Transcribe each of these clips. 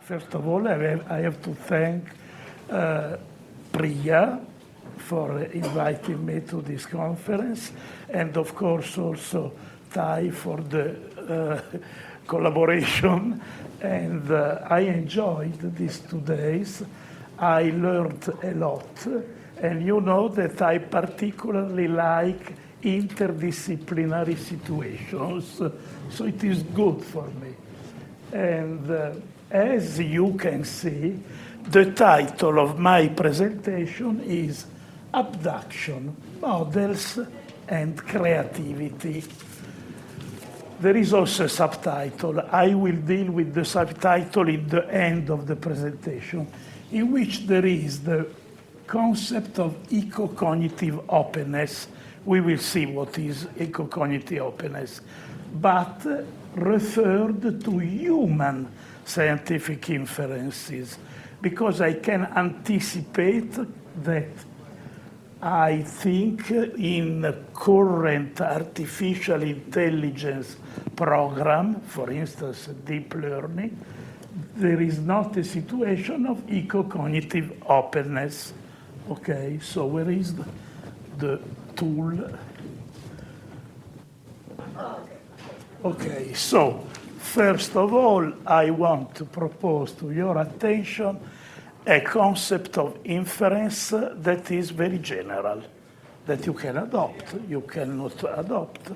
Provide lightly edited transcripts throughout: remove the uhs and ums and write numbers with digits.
First of all, I have to thank Priya for inviting me to this conference, and of course also Tai for the collaboration. And I enjoyed these 2 days. I learned a lot, and you know that I particularly like interdisciplinary situations, so it is good for me. And as you can see, the title of my presentation is Abduction, Models and Creativity. There is also a subtitle. I will deal with the subtitle in the end of the presentation, in which there is the concept of eco-cognitive openness. We will see what is eco-cognitive openness, but referred to human scientific inferences, because I can anticipate that I think in the current artificial intelligence program, for instance, deep learning, there is not a situation of eco-cognitive openness. Okay, so where is the tool? Okay, so first of all, I want to propose to your attention a concept of inference that is very general, that you can adopt, you cannot adopt,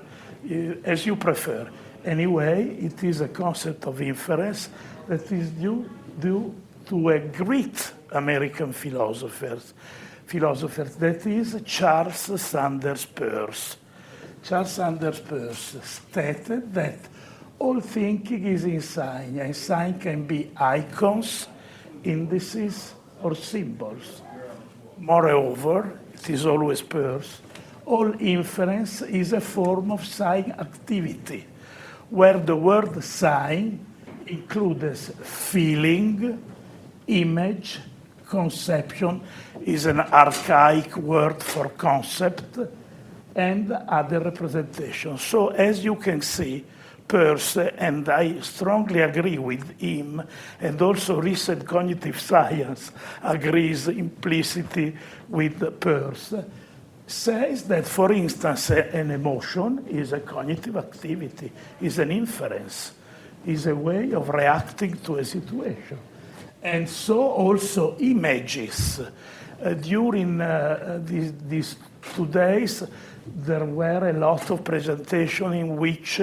as you prefer. Anyway, it is a concept of inference that is due to a great American philosopher, that is Charles Sanders Peirce. Charles Sanders Peirce stated that all thinking is in sign, and sign can be icons, indices, or symbols. Moreover, it is always Peirce, all inference is a form of sign activity, where the word sign includes feeling, image, conception is an archaic word for concept, and other representations. So as you can see, Peirce, and I strongly agree with him, and also recent cognitive science agrees implicitly with Peirce, says that, for instance, an emotion is a cognitive activity, is an inference, is a way of reacting to a situation. And so also images. During these 2 days, there were a lot of presentations in which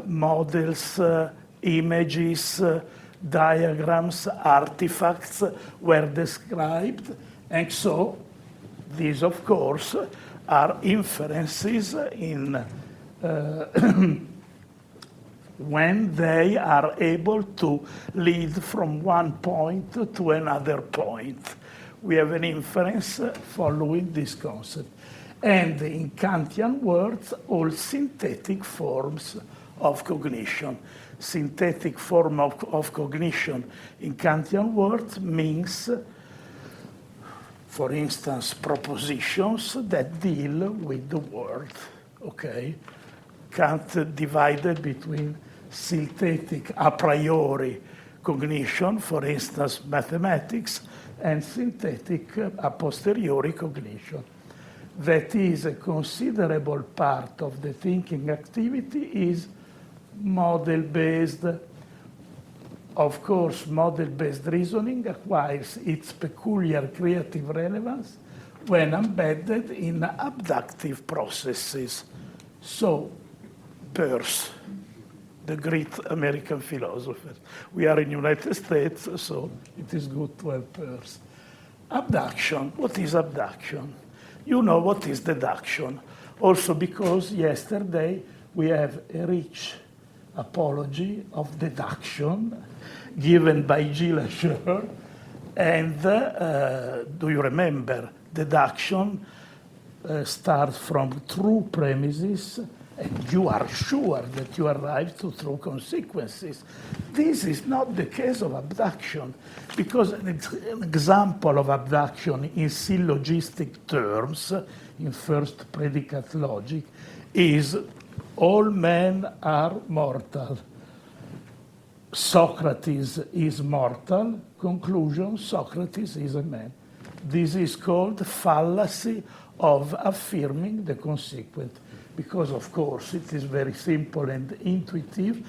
models, images, diagrams, artifacts were described. And so these, of course, are inferences in when they are able to lead from one point to another point. We have an inference following this concept. And in Kantian words, all synthetic forms of cognition. Synthetic form of cognition in Kantian words means, for instance, propositions that deal with the world. Okay? Kant divided between synthetic a priori cognition, for instance, mathematics, and synthetic a posteriori cognition. That is, a considerable part of the thinking activity is model-based. Of course, model-based reasoning acquires its peculiar creative relevance when embedded in abductive processes. So, Peirce, the great American philosopher. We are in the United States, so it is good to have Peirce. Abduction. What is abduction? You know what is deduction. Also because yesterday we have a rich apology of deduction given by Gilles Schur. And do you remember, deduction starts from true premises, and you are sure that you arrive to true consequences. This is not the case of abduction, because an example of abduction in syllogistic terms, in first predicate logic, is all men are mortal. Socrates is mortal. Conclusion, Socrates is a man. This is called fallacy of affirming the consequent, because of course it is very simple and intuitive.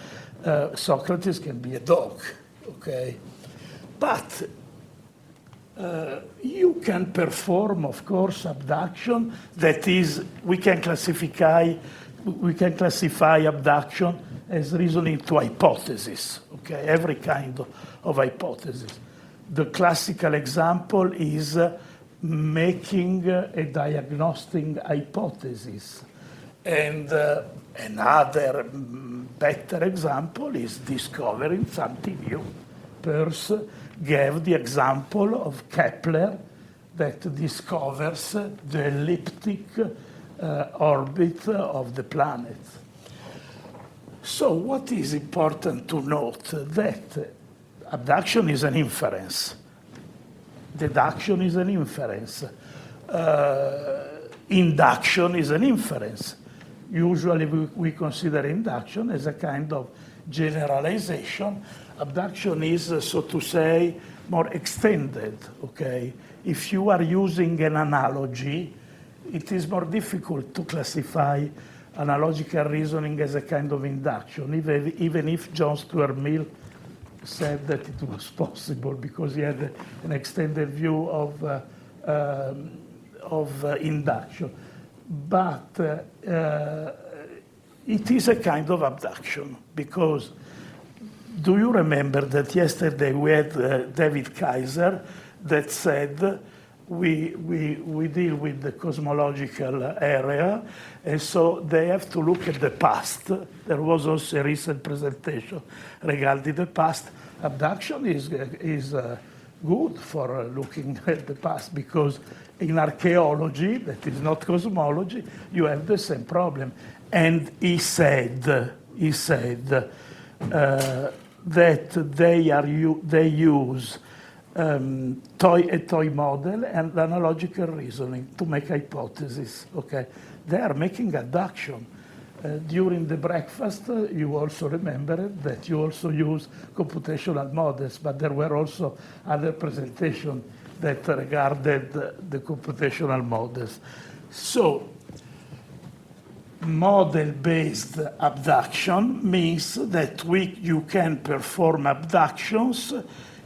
Socrates can be a dog, okay? But you can perform, of course, abduction. That is, we can classify abduction as reasoning to hypothesis, okay? Every kind of hypothesis. The classical example is making a diagnostic hypothesis. And another better example is discovering something new. Peirce gave the example of Kepler that discovers the elliptic orbit of the planet. So what is important to note? That abduction is an inference. Deduction is an inference. Induction is an inference. Usually we consider induction as a kind of generalization. Abduction is, so to say, more extended, okay? If you are using an analogy, it is more difficult to classify analogical reasoning as a kind of induction, even if John Stuart Mill said that it was possible because he had an extended view of induction. But it is a kind of abduction because do you remember that yesterday we had David Kaiser that said we deal with the cosmological area, and so they have to look at the past. There was also a recent presentation regarding the past. Abduction is good for looking at the past because in archaeology, that is not cosmology, you have the same problem. And he said that they use a toy model and analogical reasoning to make hypotheses. Okay, they are making abduction. During the breakfast, you also remember that you also use computational models, but there were also other presentations that regarded the computational models. So, model-based abduction means that you can perform abductions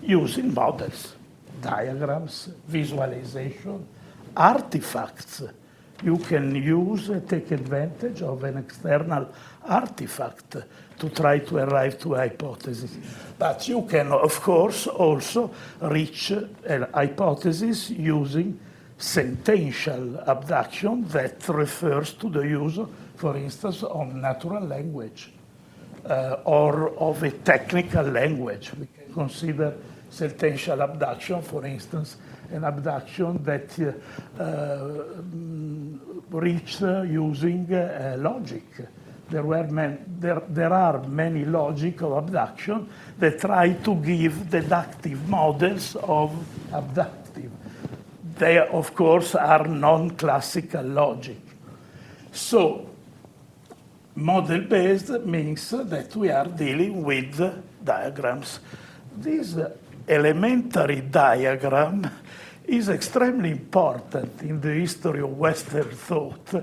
using models, diagrams, visualization, artifacts. You can take advantage of an external artifact to try to arrive to a hypothesis. But you can, of course, also reach a hypothesis using sentential abduction that refers to the use, for instance, of natural language or of a technical language. We can consider sentential abduction, for instance, an abduction that reached using logic. There are many logical abduction that try to give deductive models of abductive. They, of course, are non-classical logic. So, model-based means that we are dealing with diagrams. This elementary diagram is extremely important in the history of Western thought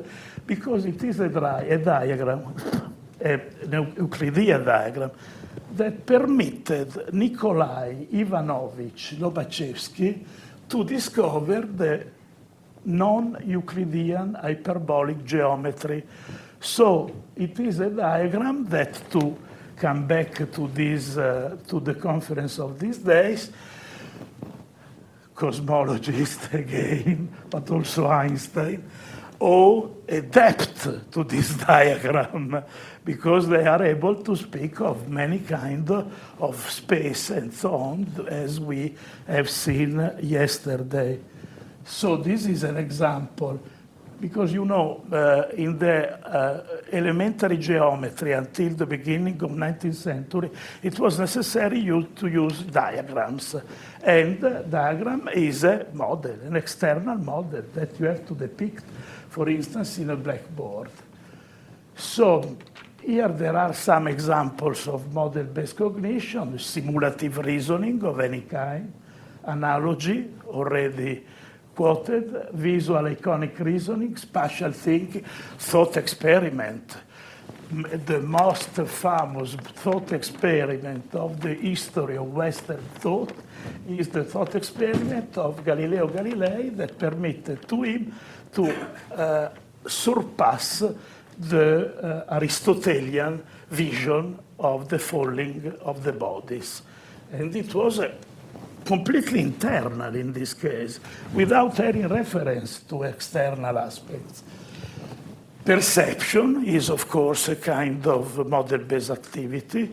because it is a diagram, a Euclidean diagram, that permitted Nikolai Ivanovich Lobachevsky to discover the non-Euclidean hyperbolic geometry. So it is a diagram that, to come back to the conference of these days, cosmologist again, but also Einstein, owe a depth to this diagram because they are able to speak of many kinds of space and so on, as we have seen yesterday. So this is an example. Because, you know, in the elementary geometry until the beginning of 19th century, it was necessary to use diagrams. And diagram is a model, an external model that you have to depict, for instance, in a blackboard. So Here there are some examples of model-based cognition, simulative reasoning of any kind, analogy, already quoted, visual iconic reasoning, spatial thinking, thought experiment. The most famous thought experiment of the history of Western thought is the thought experiment of Galileo Galilei that permitted to him to surpass the Aristotelian vision of the falling of the bodies. And it was completely internal in this case, without any reference to external aspects. Perception is, of course, a kind of model-based activity.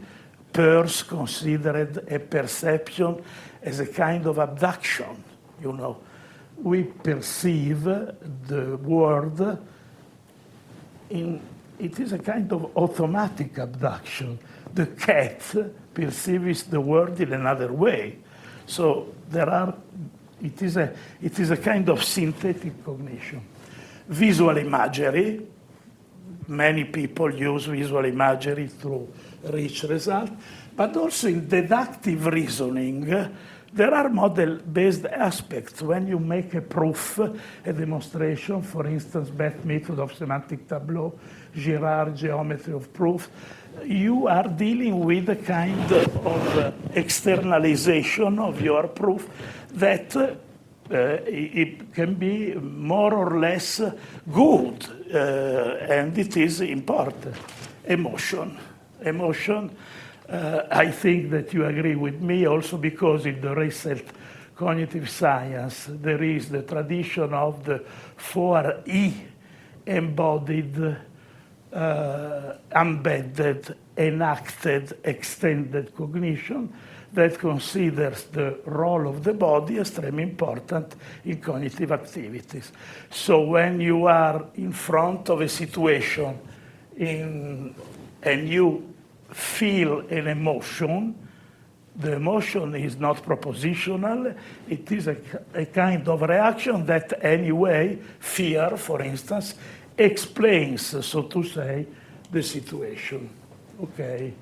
Peirce considered a perception as a kind of abduction. You know, we perceive the world it is a kind of automatic abduction. The cat perceives the world in another way. So it is a kind of synthetic cognition. Visual imagery, many people use visual imagery to reach results, but also in deductive reasoning, there are model-based aspects. When you make a proof, a demonstration, for instance, Beth method of semantic tableau, Girard geometry of proof, you are dealing with a kind of externalization of your proof that it can be more or less good, and it is important. Emotion. I think that you agree with me also because in the recent cognitive science, there is the tradition of the 4E embodied, embedded, enacted, extended cognition that considers the role of the body extremely important in cognitive activities. So when you are in front of a situation and you feel an emotion, the emotion is not propositional. It is a kind of reaction that anyway, fear, for instance, explains, so to say, the situation. Okay,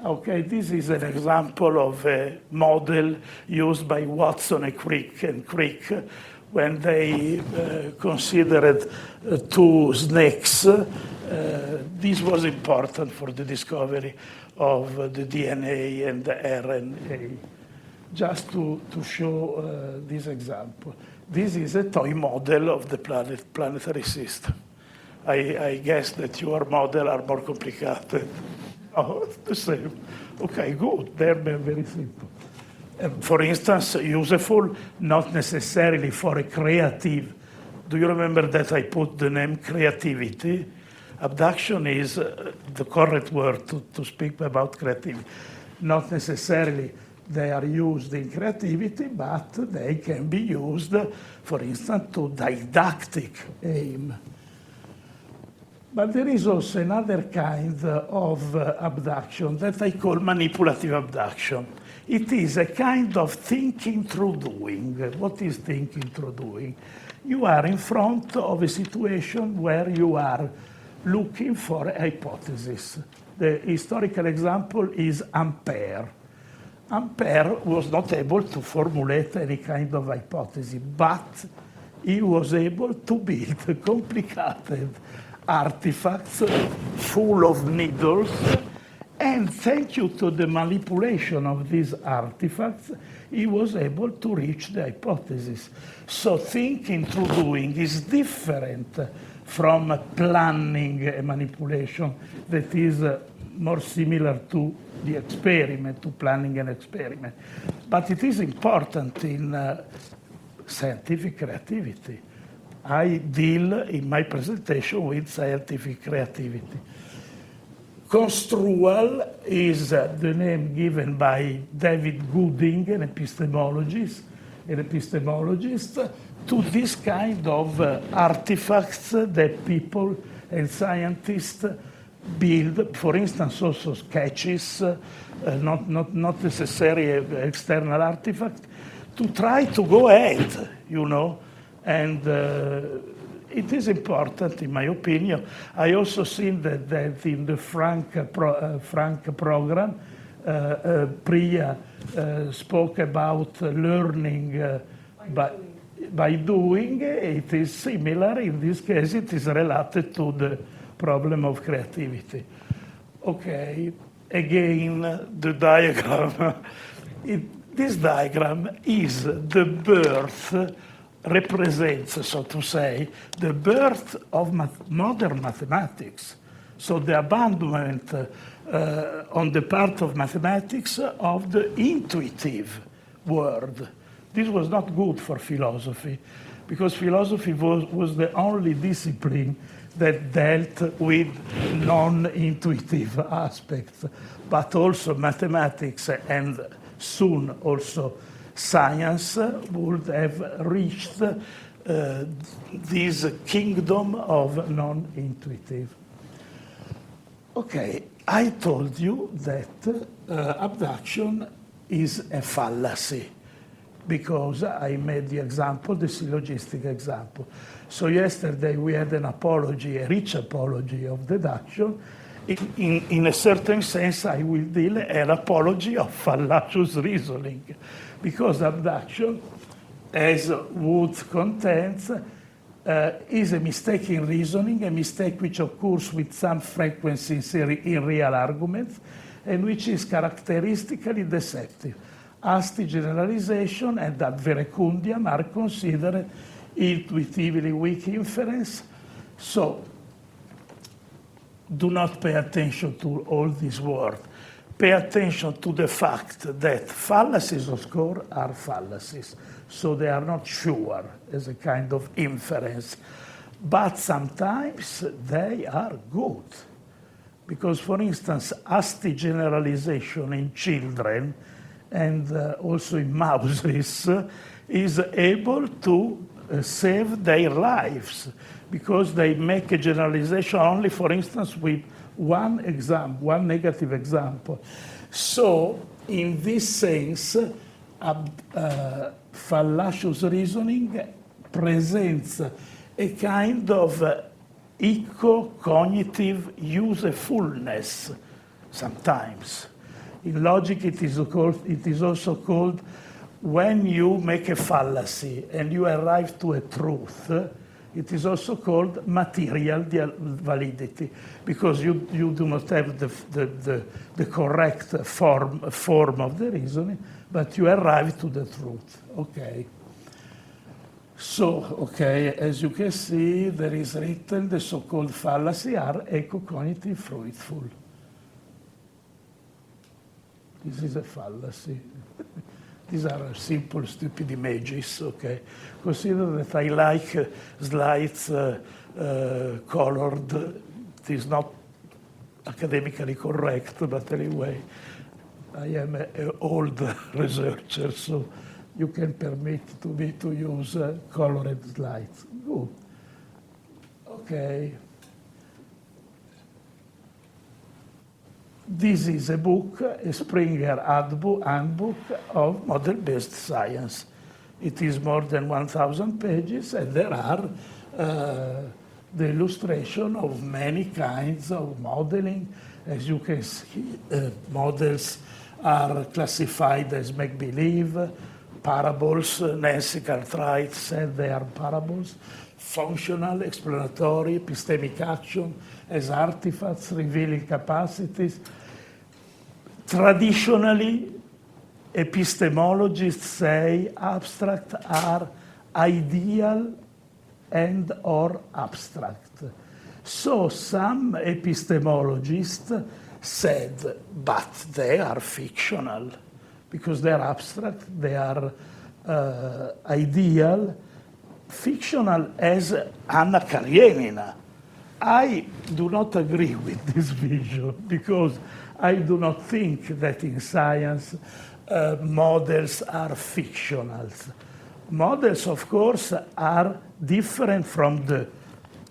okay, this is an example of a model used by Watson and Crick when they considered two snakes. This was important for the discovery of the DNA and the RNA. Just to show this example. This is a toy model of the planetary system. I guess that your model are more complicated. Oh, it's the same. Okay, good. They're very simple. For instance, useful, not necessarily for a creative. Do you remember that I put the name creativity? Abduction is the correct word to speak about creativity. Not necessarily they are used in creativity, but they can be used, for instance, to didactic aim. But there is also another kind of abduction that I call manipulative abduction. It is a kind of thinking through doing. What is thinking through doing? You are in front of a situation where you are looking for a hypothesis. The historical example is Ampere. Ampere was not able to formulate any kind of hypothesis, but he was able to build complicated artifacts full of needles, and thanks to the manipulation of these artifacts, he was able to reach the hypothesis. So thinking through doing is different from planning a manipulation that is more similar to the experiment, to planning an experiment. But it is important in scientific creativity. I deal in my presentation with scientific creativity. Construal is the name given by David Gooding, an epistemologist, to this kind of artifacts that people and scientists build, for instance, also sketches, not necessarily external artifact, to try to go ahead, you know, and it is important, in my opinion. I also seen that in the Frank program, Priya spoke about learning by doing. It is similar. In this case, it is related to the problem of creativity. Okay, again, the diagram. This diagram is the birth, represents, so to say, the birth of modern mathematics. So the abandonment on the part of mathematics of the intuitive world. This was not good for philosophy, because philosophy was the only discipline that dealt with non-intuitive aspects, but also mathematics and soon also science would have reached this kingdom of non-intuitive. Okay, I told you that abduction is a fallacy, because I made the example, the syllogistic example. So yesterday we had an apology, a rich apology of deduction. In a certain sense, I will deal an apology of fallacious reasoning, because abduction, as Wood contends, is a mistake in reasoning, a mistake which occurs with some frequency in real arguments, and which is characteristically deceptive. Asti generalization and ad verecundiam are considered intuitively weak inference. So do not pay attention to all these words. Pay attention to the fact that fallacies, of course, are fallacies. So they are not sure as a kind of inference. But sometimes they are good. Because, for instance, Asti generalization in children and also in mouses is able to save their lives, because they make a generalization only, for instance, with one negative example. So, in this sense, fallacious reasoning presents a kind of eco-cognitive usefulness sometimes. In logic, it is also called, when you make a fallacy and you arrive to a truth, it is also called material validity, because you do not have the correct form of the reasoning, but you arrive to the truth. Okay. So, okay, as you can see, there is written the so-called fallacy are eco-cognitive fruitful. This is a fallacy. These are simple, stupid images, okay? Consider that I like slides colored. It is not academically correct, but anyway, I am an old researcher, so you can permit to me to use colored slides. Good. Okay. This is a book, a Springer handbook of model-based science. It is more than 1,000 pages, and there are the illustration of many kinds of modeling. As you can see, models are classified as make-believe, parables. Nancy Cartwright said they are parables. Functional, explanatory, epistemic action as artifacts revealing capacities. Traditionally, epistemologists say abstract are ideal and or abstract. So some epistemologists said, but they are fictional, because they are abstract, they are ideal, fictional as Anna Karenina. I do not agree with this vision, because I do not think that in science models are fictional. Models, of course, are different from the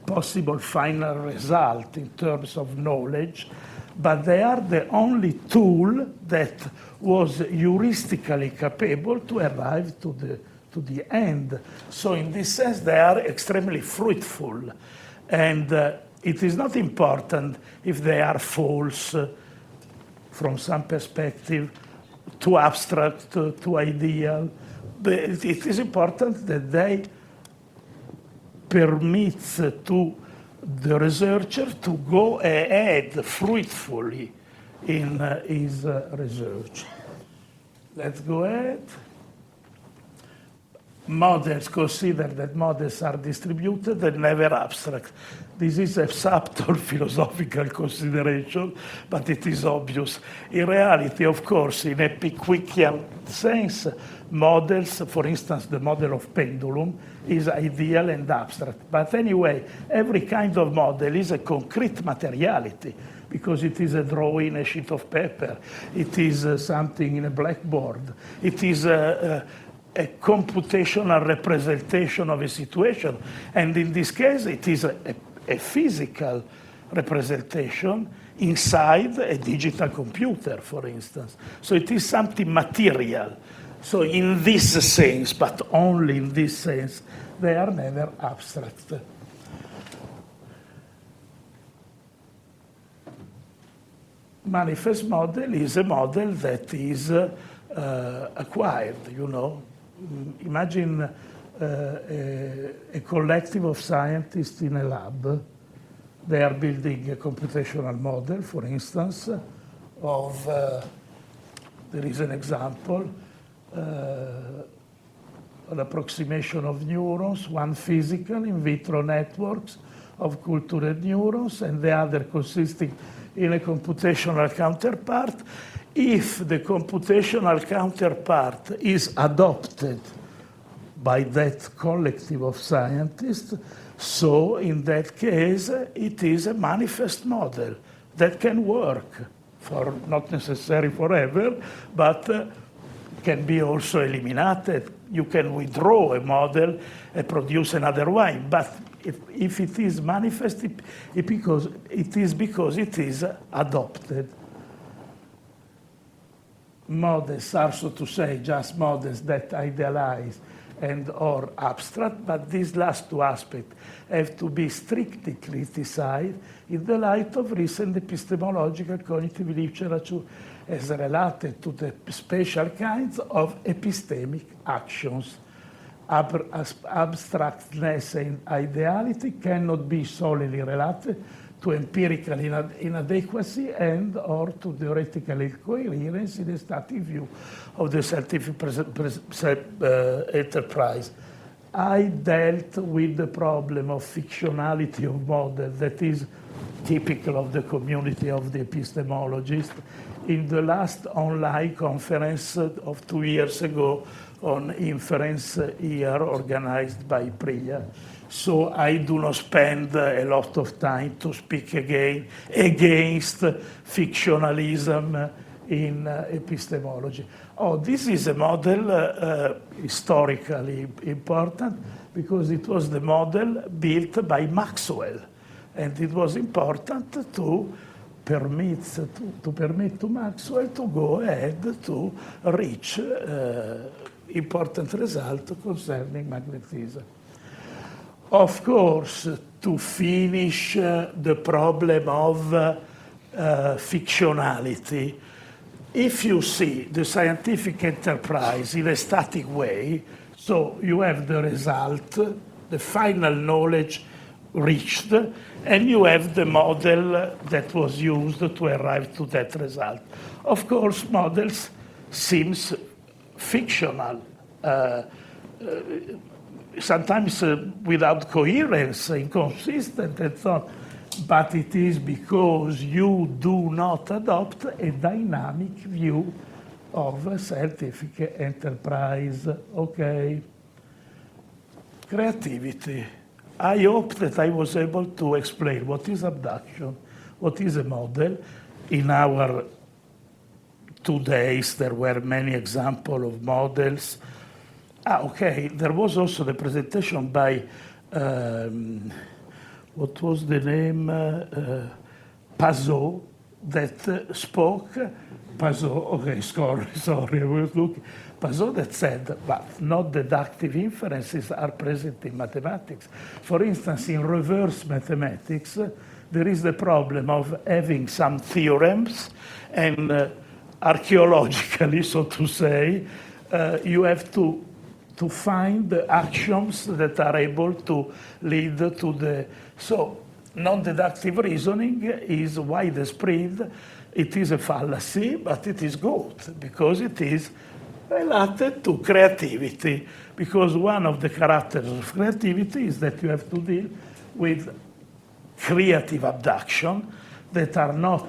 possible final result in terms of knowledge, but they are the only tool that was heuristically capable to arrive to to the end. So in this sense, they are extremely fruitful. And it is not important if they are false from some perspective, too abstract, too ideal. But it is important that they permit to the researcher to go ahead fruitfully in his research. Let's go ahead. Models, consider that models are distributed and never abstract. This is a subtle philosophical consideration, but it is obvious. In reality, of course, in a Pickwickian sense, models, for instance, the model of pendulum, is ideal and abstract. But anyway, every kind of model is a concrete materiality, because it is a drawing, a sheet of paper. It is something in a blackboard. It is a computational representation of a situation. And in this case, it is a physical representation inside a digital computer, for instance. So it is something material. So in this sense, but only in this sense, they are never abstract. Manifest model is a model that is acquired, you know. Imagine a collective of scientists in a lab. They are building a computational model, for instance, of, there is an example, an approximation of neurons, one physical in vitro networks of cultured neurons, and the other consisting in a computational counterpart. If the computational counterpart is adopted by that collective of scientists, so in that case, it is a manifest model that can work for not necessarily forever, but can be also eliminated. You can withdraw a model and produce another one. But if it is manifest, it is because it is adopted. Models are, so to say, just models that idealize and or abstract, but these last two aspects have to be strictly criticized in the light of recent epistemological cognitive literature as related to the special kinds of epistemic actions. Abstractness and ideality cannot be solely related to empirical inadequacy and or to theoretical incoherence in a static view of the scientific enterprise. I dealt with the problem of fictionality of models that is typical of the community of the epistemologists in the last online conference of 2 years ago on Inference here organized by Priya. So I do not spend a lot of time to speak again against fictionalism in epistemology. Oh, this is a model historically important because it was the model built by Maxwell. And it was important to permit to Maxwell to go ahead to reach important result concerning magnetism. Of course, to finish the problem of fictionality, if you see the scientific enterprise in a static way, so you have the result, the final knowledge reached, and you have the model that was used to arrive to that result. Of course, models seems fictional, sometimes without coherence, inconsistent, and so on. But it is because you do not adopt a dynamic view of a scientific enterprise. Okay. Creativity. I hope that I was able to explain what is abduction, what is a model. In our 2 days, there were many examples of models. Okay, there was also the presentation by, what was the name? Pazot, that spoke, Pazot, okay, sorry, I was looking, Pazot that said, but not deductive inferences are present in mathematics. For instance, in reverse mathematics, there is the problem of having some theorems, and archaeologically, so to say, you have to find the axioms that are able to lead to the... So non-deductive reasoning is widespread. It is a fallacy, but it is good because it is related to creativity. Because one of the characters of creativity is that you have to deal with creative abduction that are not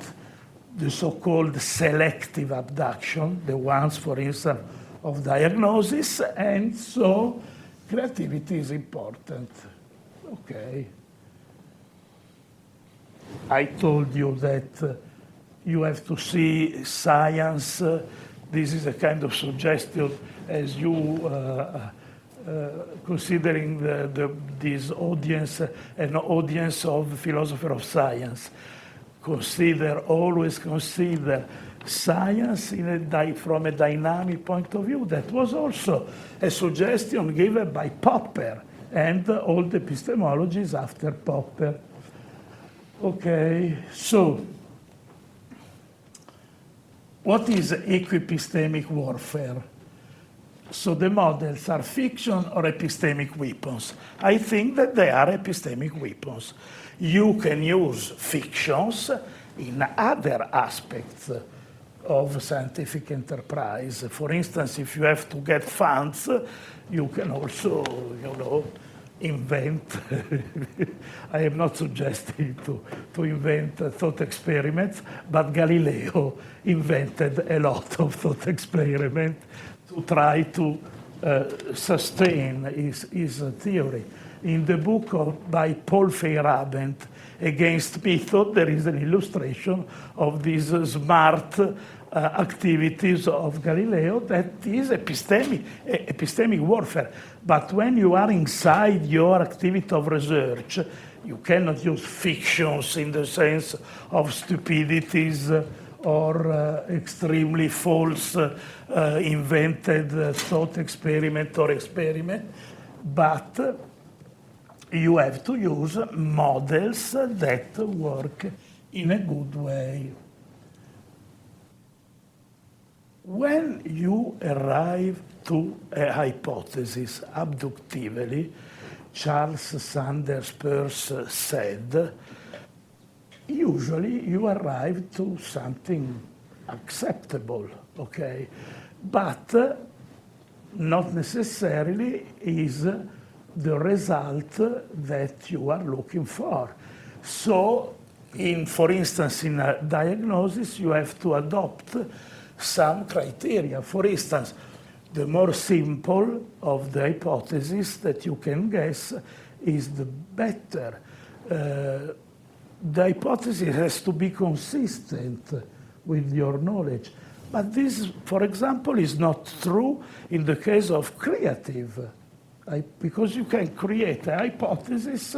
the so-called selective abduction, the ones, for instance, of diagnosis, and so creativity is important. Okay. I told you that you have to see science. This is a kind of suggestion as you considering this audience, an audience of philosophers of science. Always consider science from a dynamic point of view. That was also a suggestion given by Popper and all the epistemologies after Popper. Okay, so what is equipistemic warfare? So the models are fiction or epistemic weapons? I think that they are epistemic weapons. You can use fictions in other aspects of scientific enterprise. For instance, if you have to get funds, you can also, invent. I am not suggesting to invent thought experiments, but Galileo invented a lot of thought experiments to try to sustain his theory. In the book by Paul Feyerabend, Against Method, there is an illustration of these smart activities of Galileo that is epistemic warfare. But when you are inside your activity of research, you cannot use fictions in the sense of stupidities or extremely false invented thought experiment or experiment, but you have to use models that work in a good way. When you arrive to a hypothesis abductively, Charles Sanders Peirce said, usually you arrive to something acceptable, okay? But not necessarily is the result that you are looking for. So, for instance, in a diagnosis, you have to adopt some criteria. For instance, the more simple of the hypothesis that you can guess is the better. The hypothesis has to be consistent with your knowledge. But this, for example, is not true in the case of creative, because you can create a hypothesis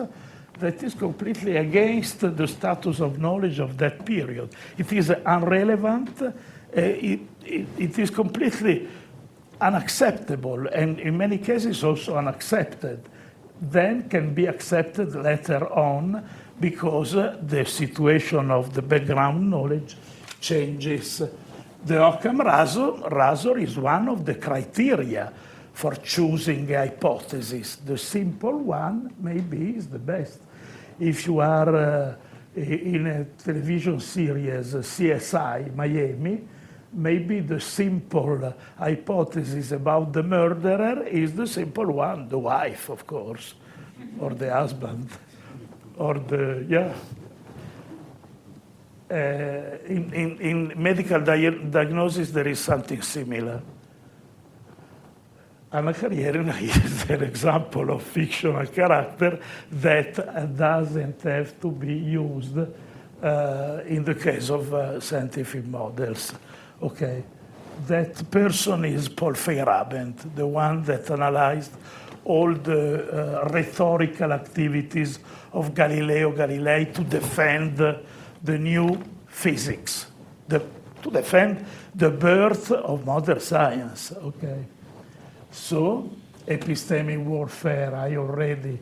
that is completely against the status of knowledge of that period. It is irrelevant. It is completely unacceptable, and in many cases also unaccepted. Then can be accepted later on because the situation of the background knowledge changes. The Occam razor is one of the criteria for choosing a hypothesis. The simple one maybe is the best. If you are in a television series, CSI Miami, maybe the simple hypothesis about the murderer is the simple one, the wife, of course, or the husband, or in medical diagnosis, there is something similar. Anna Carriera is an example of fictional character that doesn't have to be used in the case of scientific models. Okay, that person is Paul Feyerabend, the one that analyzed all the rhetorical activities of Galileo Galilei to defend the new physics, to defend the birth of modern science, okay? So, epistemic warfare, I already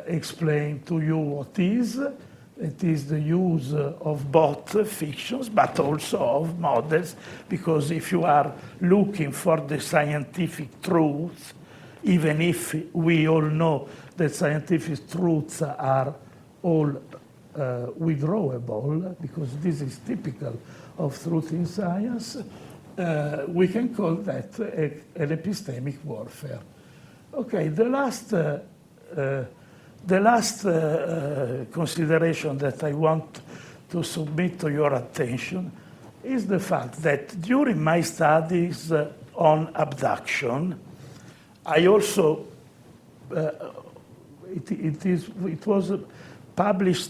explained to you what is. It is the use of both fictions, but also of models, because if you are looking for the scientific truth, even if we all know that scientific truths are all withdrawable, because this is typical of truth in science, we can call that an epistemic warfare. Okay, the last consideration that I want to submit to your attention is the fact that during my studies on abduction, I also, it was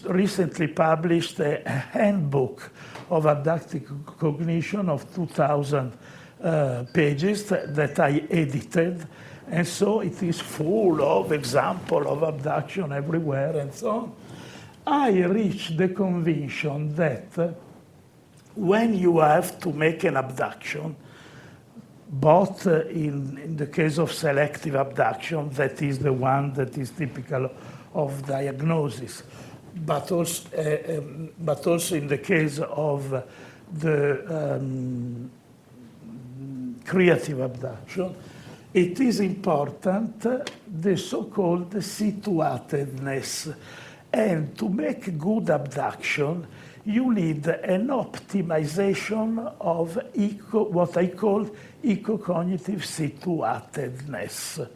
recently published a handbook of abductive cognition of 2,000 pages that I edited. And so it is full of examples of abduction everywhere and so on. I reached the conviction that when you have to make an abduction, both in the case of selective abduction, that is the one that is typical of diagnosis, but also in the case of the creative abduction, it is important the so-called situatedness. And to make good abduction, you need an optimization of what I call eco-cognitive situatedness.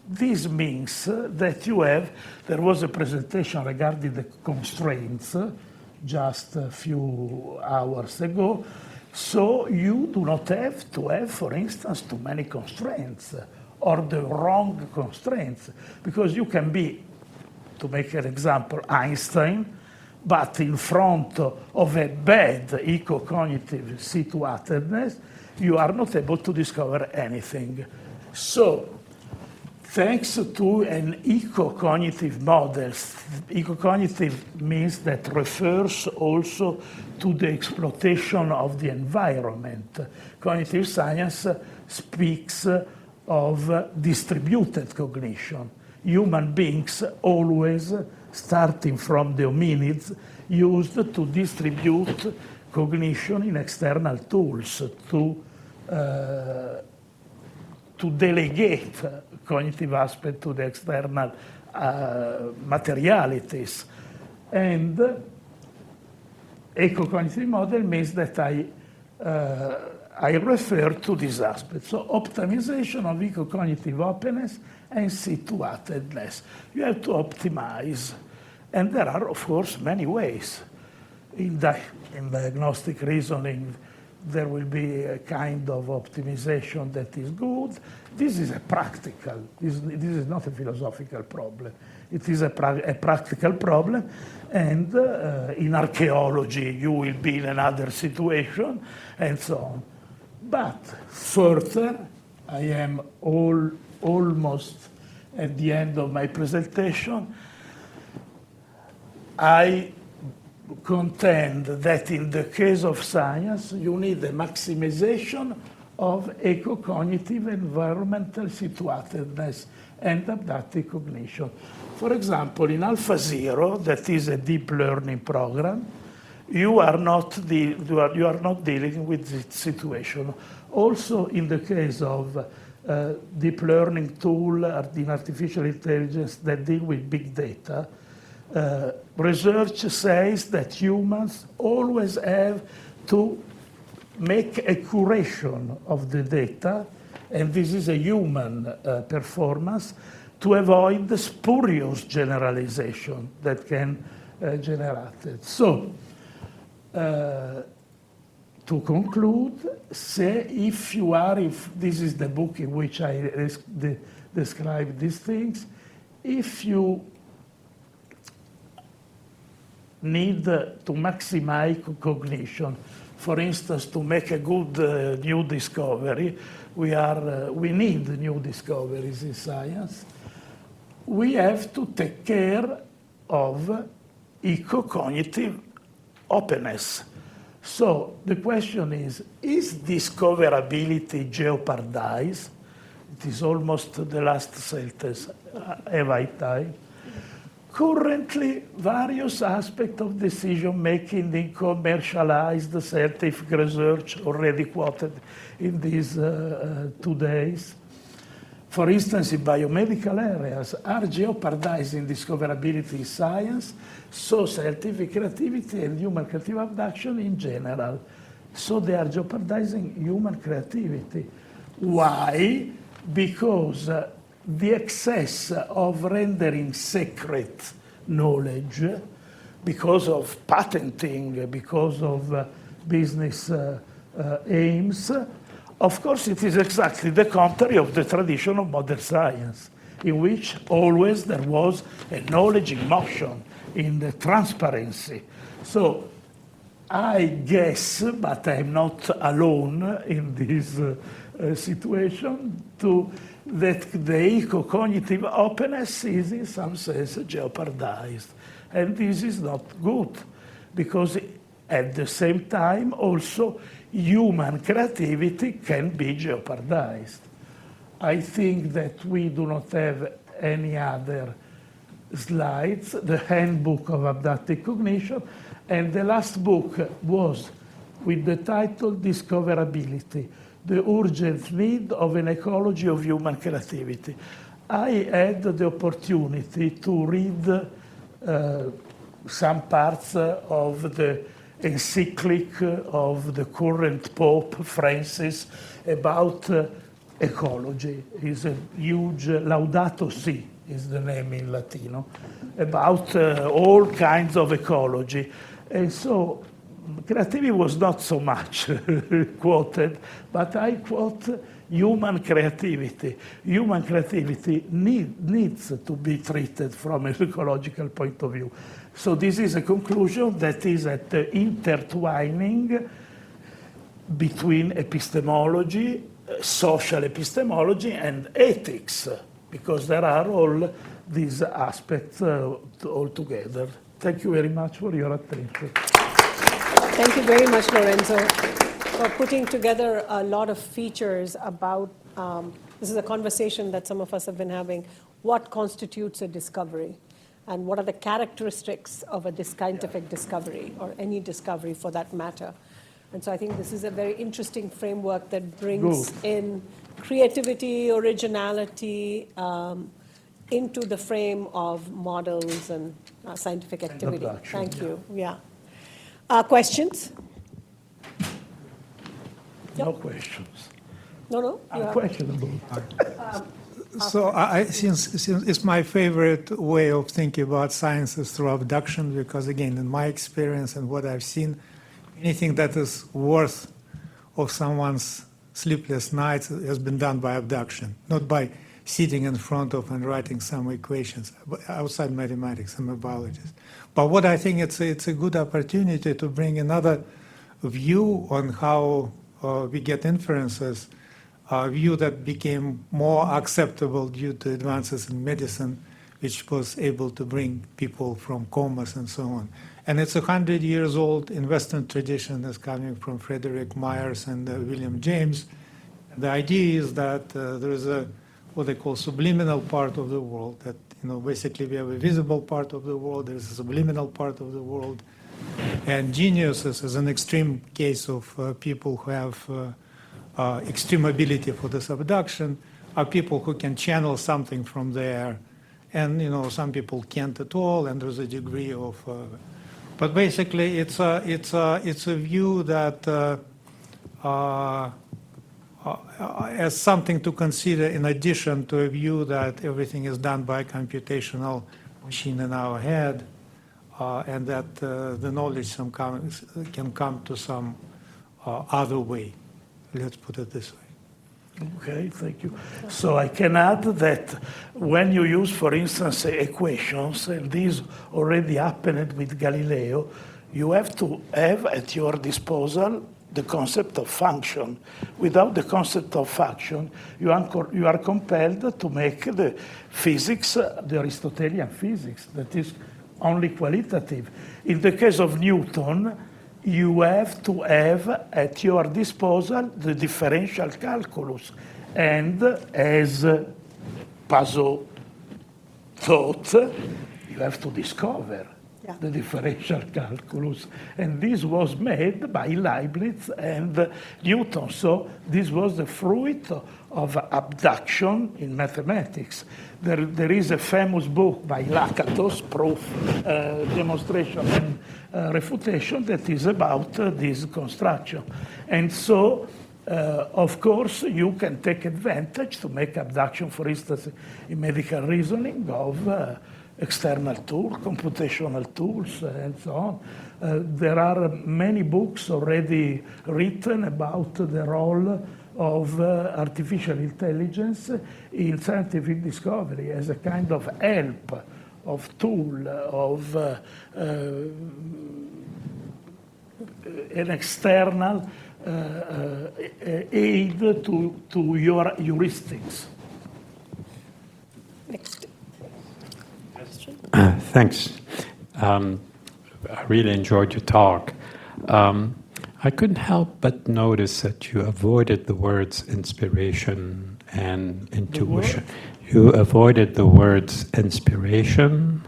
This means that you have, there was a presentation regarding the constraints just a few hours ago. So you do not have to have, for instance, too many constraints or the wrong constraints, because you can be, to make an example, Einstein, but in front of a bad eco-cognitive situatedness, you are not able to discover anything. So, thanks to an eco-cognitive model, eco-cognitive means that refers also to the exploitation of the environment. Cognitive science speaks of distributed cognition. Human beings always, starting from the hominids, used to distribute cognition in external tools, to delegate cognitive aspect to the external materialities. And eco-cognitive model means that I refer to this aspect. So optimization of eco-cognitive openness and situatedness. You have to optimize. And there are, of course, many ways. In diagnostic reasoning, there will be a kind of optimization that is good. This is a practical, this is not a philosophical problem. It is a practical problem, and in archaeology you will be in another situation, and so on. But further, I am almost at the end of my presentation. I contend that in the case of science, you need a maximization of eco-cognitive environmental situatedness and adaptive cognition. For example, in AlphaZero, that is a deep learning program, you are not dealing with this situation. Also, in the case of deep learning tool in artificial intelligence that deal with big data, research says that humans always have to make a curation of the data, and this is a human performance, to avoid the spurious generalization that can generate it. So, to conclude, if this is the book in which I describe these things, if you need to maximize cognition, for instance, to make a good new discovery, we need new discoveries in science. We have to take care of eco-cognitive openness. So the question is discoverability jeopardized? It is almost the last sentence. Have I time? Currently, various aspects of decision-making in commercialized scientific research, already quoted in these 2 days, for instance, in biomedical areas, are jeopardizing discoverability in science, so scientific creativity and human creative abduction in general. So they are jeopardizing human creativity. Why? Because the excess of rendering secret knowledge, because of patenting, because of business aims, of course, it is exactly the contrary of the tradition of modern science, in which always there was a knowledge in motion, in the transparency. So I guess, but I'm not alone in this situation, that the eco-cognitive openness is in some sense jeopardized. And this is not good, because at the same time also human creativity can be jeopardized. I think that we do not have any other slides, the handbook of abductive cognition, and the last book was with the title Discoverability, the urgent need of an ecology of human creativity. I had the opportunity to read some parts of the encyclic of the current Pope Francis about ecology. It's a huge, Laudato Si is the name in Latino, about all kinds of ecology. And so creativity was not so much quoted, but I quote human creativity. Human creativity needs to be treated from an ecological point of view. So this is a conclusion that is at the intertwining between epistemology, social epistemology, and ethics, because there are all these aspects all together. Thank you very much for your attention. Thank you very much, Lorenzo, for putting together a lot of features about, this is a conversation that some of us have been having, what constitutes a discovery, and what are the characteristics of a scientific discovery, or any discovery for that matter. And so I think this is a very interesting framework that brings in creativity, originality, into the frame of models and scientific activity. Thank you. Yeah. Questions? No questions. No? Unquestionable. So since it's my favorite way of thinking about sciences through abduction, because again, in my experience and what I've seen, anything that is worth of someone's sleepless nights has been done by abduction, not by sitting in front of and writing some equations outside mathematics. I'm a biologist. But what I think it's a good opportunity to bring another view on how we get inferences, a view that became more acceptable due to advances in medicine, which was able to bring people from comas and so on. And it's 100 years old in Western tradition, that's coming from Frederick Myers and William James. The idea is that there is a what they call subliminal part of the world, that basically we have a visible part of the world, there's a subliminal part of the world, and geniuses is an extreme case of people who have extreme ability for this abduction, are people who can channel something from there, and some people can't at all, and there's a degree of. But basically, it's a view that as something to consider in addition to a view that everything is done by a computational machine in our head, and that the knowledge can come to some other way. Let's put it this way. Okay, thank you. So I can add that when you use, for instance, equations, and this already happened with Galileo, you have to have at your disposal the concept of function. Without the concept of function, you are compelled to make the physics, the Aristotelian physics, that is only qualitative. In the case of Newton, you have to have at your disposal the differential calculus. And as Pazo thought, you have to discover the differential calculus. And this was made by Leibniz and Newton. So this was the fruit of abduction in mathematics. There is a famous book by Lakatos, Proof, Demonstration, and Refutation, that is about this construction. And so, of course, you can take advantage to make abduction, for instance, in medical reasoning of external tools, computational tools, and so on. There are many books already written about the role of artificial intelligence in scientific discovery as a kind of help, of tool, of an external aid to your heuristics. Next. Thanks. I really enjoyed your talk. I couldn't help but notice that you avoided the words inspiration and intuition. You avoided the words inspiration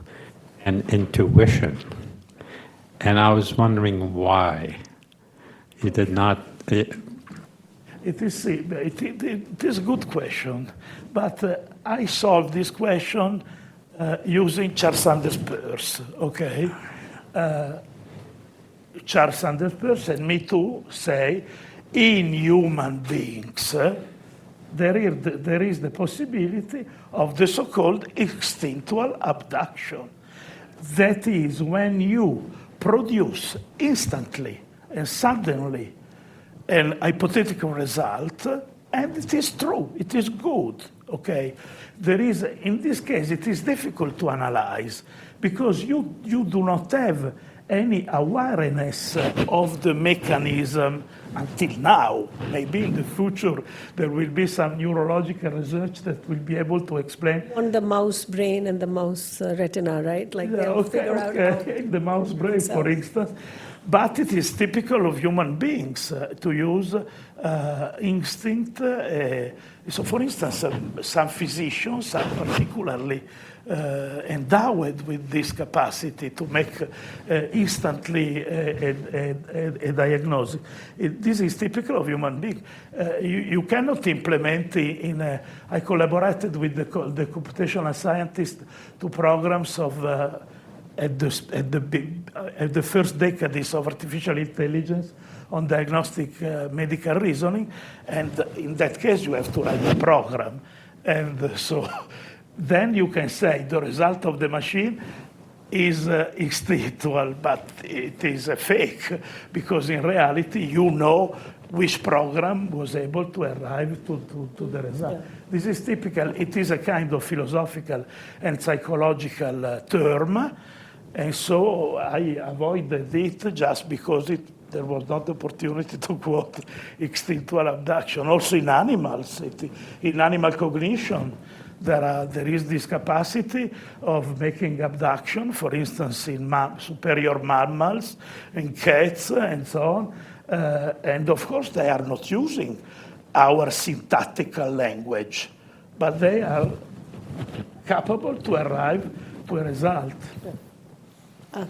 and intuition. And I was wondering why you did not. It is a good question, but I solved this question using Charles Sanders Peirce, okay? Charles Sanders Peirce and me too say, in human beings, there is the possibility of the so-called instinctual abduction. That is when you produce instantly and suddenly an hypothetical result, and it is true, it is good, okay? In this case, it is difficult to analyze because you do not have any awareness of the mechanism until now. Maybe in the future there will be some neurological research that will be able to explain. On the mouse brain and the mouse retina, right? Like they'll figure out how the mouse brain, for instance. But it is typical of human beings to use instinct. So, for instance, some physicians are particularly endowed with this capacity to make instantly a diagnosis. This is typical of human beings. You cannot implement I collaborated with the computational scientists to programs of at the first decades of artificial intelligence on diagnostic medical reasoning, and in that case you have to write a program, and so then you can say the result of the machine is instinctual, but it is a fake, because in reality you know which program was able to arrive to the result. Yeah. This is typical. It is a kind of philosophical and psychological term, and so I avoided it just because there was not the opportunity to quote instinctual abduction. Also in animals, in animal cognition, there is this capacity of making abduction, for instance, in superior mammals, in cats, and so on. And of course, they are not using our syntactical language, but they are capable to arrive to a result. Yeah.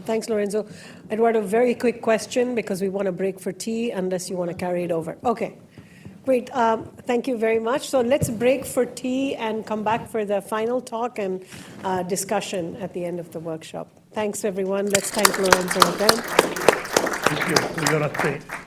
Thanks, Lorenzo. Eduardo, very quick question, because we want to break for tea, unless you want to carry it over. Okay, great. Thank you very much. So let's break for tea and come back for the final talk and discussion at the end of the workshop. Thanks, everyone. Let's thank Lorenzo again. Thank you.